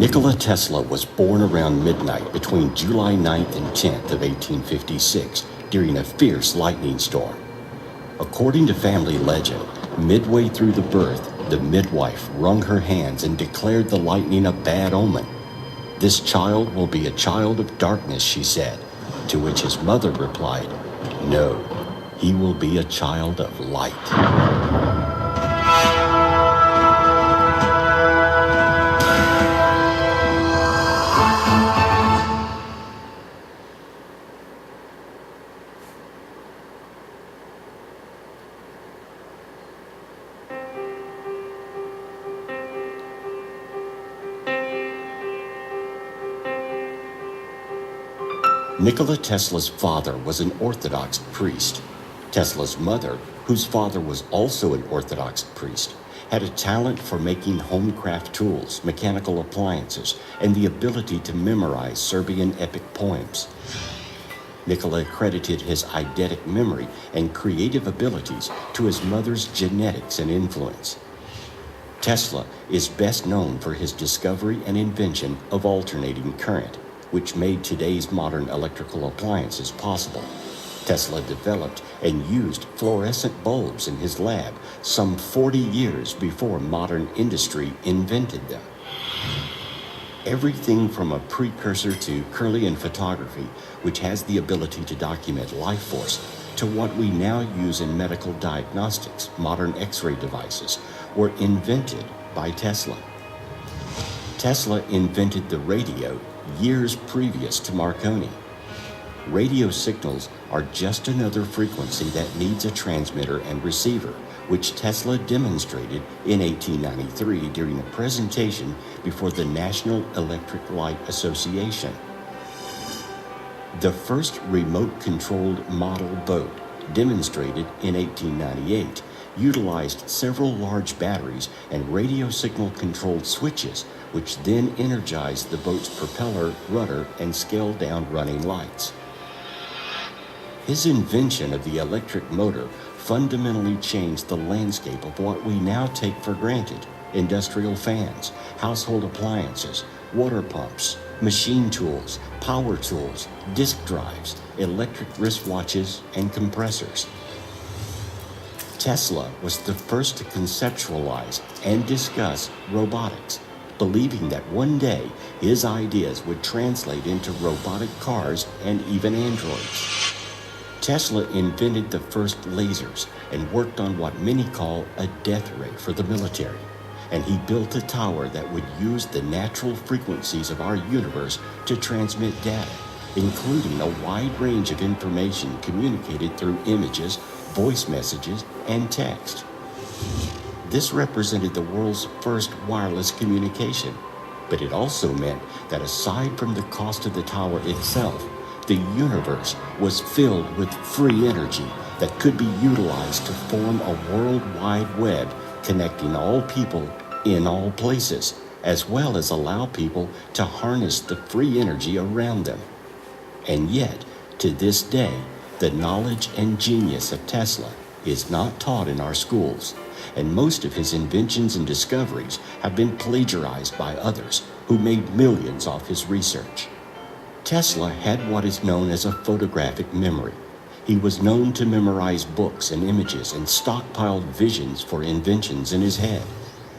Nikola Tesla was born around midnight between July 9th and 10th of 1856 during a fierce lightning storm. According to family legend, midway through the birth, the midwife wrung her hands and declared the lightning a bad omen. "This child will be a child of darkness," she said, to which his mother replied, "No, he will be a child of light." Nikola Tesla's father was an Orthodox priest. Tesla's mother, whose father was also an Orthodox priest, had a talent for making homecraft tools, mechanical appliances, and the ability to memorize Serbian epic poems. Nikola credited his eidetic memory and creative abilities to his mother's genetics and influence. Tesla is best known for his discovery and invention of alternating current, which made today's modern electrical appliances possible. Tesla developed and used fluorescent bulbs in his lab some 40 years before modern industry invented them. Everything from a precursor to Kirlian photography, which has the ability to document life force, to what we now use in medical diagnostics, modern X-ray devices, were invented by Tesla. Tesla invented the radio years previous to Marconi. Radio signals are just another frequency that needs a transmitter and receiver, which Tesla demonstrated in 1893 during a presentation before the National Electric Light Association. The first remote-controlled model boat, demonstrated in 1898, utilized several large batteries and radio signal-controlled switches, which then energized the boat's propeller, rudder, and scaled down running lights. His invention of the electric motor fundamentally changed the landscape of what we now take for granted: industrial fans, household appliances, water pumps, machine tools, power tools, disk drives, electric wristwatches, and compressors. Tesla was the first to conceptualize and discuss robotics, believing that one day his ideas would translate into robotic cars and even androids. Tesla invented the first lasers and worked on what many call a death ray for the military, and he built a tower that would use the natural frequencies of our universe to transmit data, including a wide range of information communicated through images, voice messages, and text. This represented the world's first wireless communication, but it also meant that aside from the cost of the tower itself, the universe was filled with free energy that could be utilized to form a worldwide web connecting all people in all places, as well as allow people to harness the free energy around them. And yet, to this day, the knowledge and genius of Tesla is not taught in our schools, and most of his inventions and discoveries have been plagiarized by others who made millions off his research. Tesla had what is known as a photographic memory. He was known to memorize books and images and stockpiled visions for inventions in his head.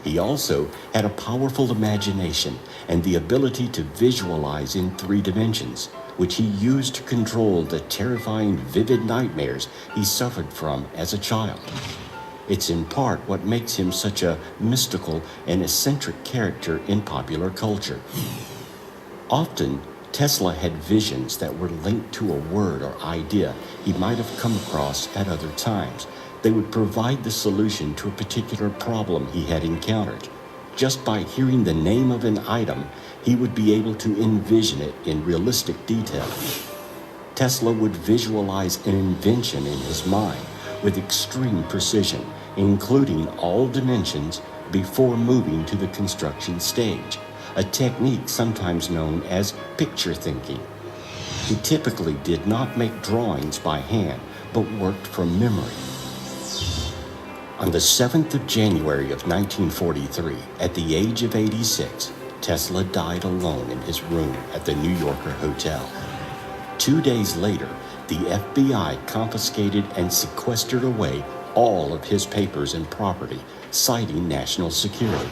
He also had a powerful imagination and the ability to visualize in 3 dimensions, which he used to control the terrifying, vivid nightmares he suffered from as a child. It's in part what makes him such a mystical and eccentric character in popular culture. Often, Tesla had visions that were linked to a word or idea he might have come across at other times. They would provide the solution to a particular problem he had encountered. Just by hearing the name of an item, he would be able to envision it in realistic detail. Tesla would visualize an invention in his mind with extreme precision, including all dimensions, before moving to the construction stage, a technique sometimes known as picture thinking. He typically did not make drawings by hand, but worked from memory. On the 7th of January of 1943, at the age of 86, Tesla died alone in his room at the New Yorker hotel. 2 days later, the FBI confiscated and sequestered away all of his papers and property, citing national security.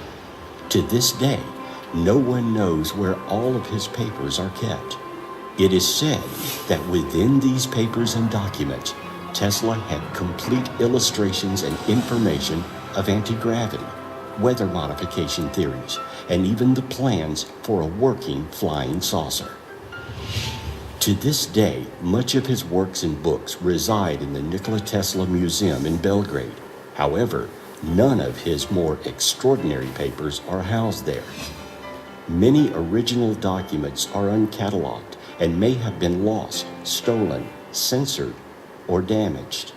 To this day, no one knows where all of his papers are kept. It is said that within these papers and documents, Tesla had complete illustrations and information of anti-gravity, weather modification theories, and even the plans for a working flying saucer. To this day, much of his works and books reside in the Nikola Tesla Museum in Belgrade. However, none of his more extraordinary papers are housed there. Many original documents are uncatalogued and may have been lost, stolen, censored, or damaged.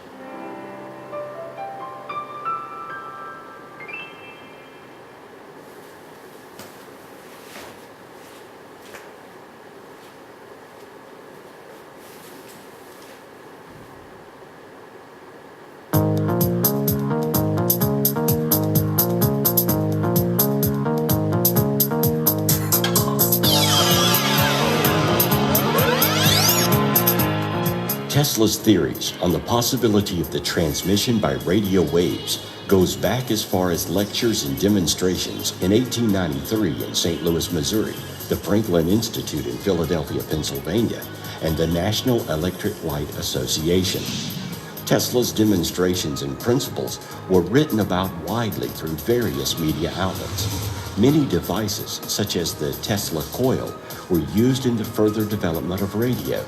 Tesla's theories on the possibility of the transmission by radio waves goes back as far as lectures and demonstrations in 1893 in St. Louis, Missouri, the Franklin Institute in Philadelphia, Pennsylvania, and the National Electric Light Association. Tesla's demonstrations and principles were written about widely through various media outlets. Many devices, such as the Tesla coil, were used in the further development of radio.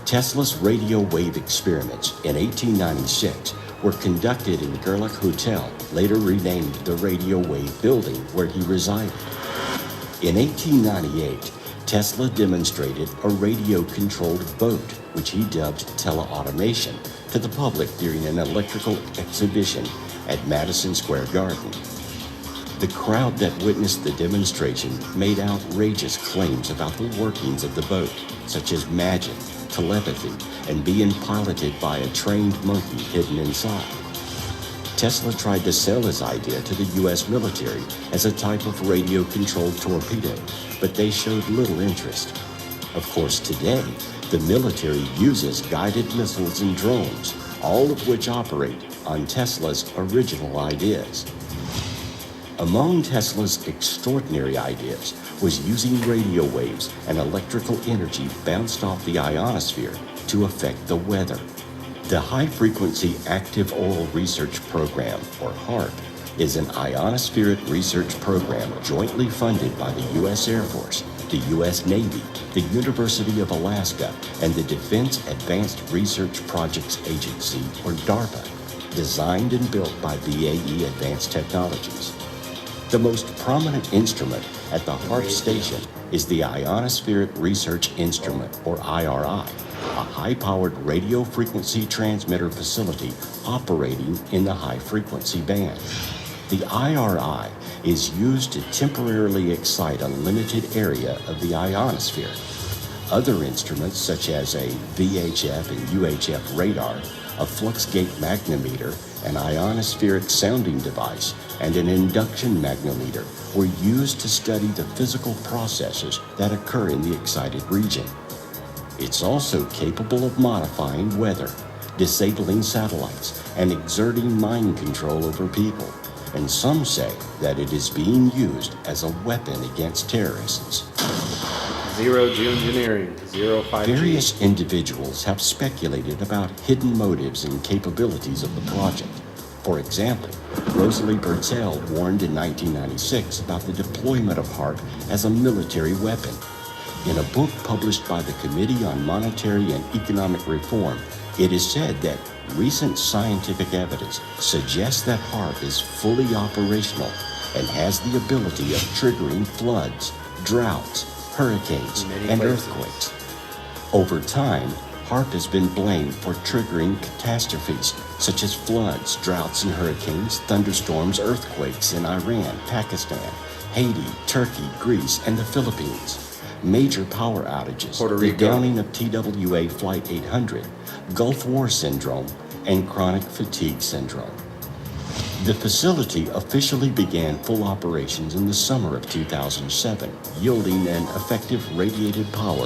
Tesla's radio wave experiments in 1896 were conducted in Gerlach Hotel, later renamed the Radio Wave Building, where he resided. In 1898, Tesla demonstrated a radio-controlled boat, which he dubbed teleautomation, to the public during an electrical exhibition at Madison Square Garden. The crowd that witnessed the demonstration made outrageous claims about the workings of the boat, such as magic, telepathy, and being piloted by a trained monkey hidden inside. Tesla tried to sell his idea to the U.S. military as a type of radio-controlled torpedo, but they showed little interest. Of course, today, the military uses guided missiles and drones, all of which operate on Tesla's original ideas. Among Tesla's extraordinary ideas was using radio waves and electrical energy bounced off the ionosphere to affect the weather. The High Frequency Active Oil Research Program, or HAARP, is an ionospheric research program jointly funded by the U.S. Air Force, the U.S. Navy, the University of Alaska, and the Defense Advanced Research Projects Agency, or DARPA, designed and built by BAE Advanced Technologies. The most prominent instrument at the HAARP station is the Ionospheric Research Instrument, or IRI, a high-powered radio frequency transmitter facility operating in the high-frequency band. The IRI is used to temporarily excite a limited area of the ionosphere. Other instruments, such as a VHF and UHF radar, a fluxgate magnometer, an ionospheric sounding device, and an induction magnometer were used to study the physical processes that occur in the excited region. It's also capable of modifying weather, disabling satellites, and exerting mind control over people. And some say that it is being used as a weapon against terrorists. Zero G engineering, 5G. Various individuals have speculated about hidden motives and capabilities of the project. For example, Rosalie Bertell warned in 1996 about the deployment of HAARP as a military weapon. In a book published by the Committee on Monetary and Economic Reform, it is said that recent scientific evidence suggests that HAARP is fully operational and has the ability of triggering floods, droughts, hurricanes, and earthquakes. Over time, HAARP has been blamed for triggering catastrophes such as floods, droughts and hurricanes, thunderstorms, earthquakes in Iran, Pakistan, Haiti, Turkey, Greece, and the Philippines, major power outages, the downing of TWA Flight 800, Gulf War syndrome, and chronic fatigue syndrome. The facility officially began full operations in the summer of 2007, yielding an effective radiated power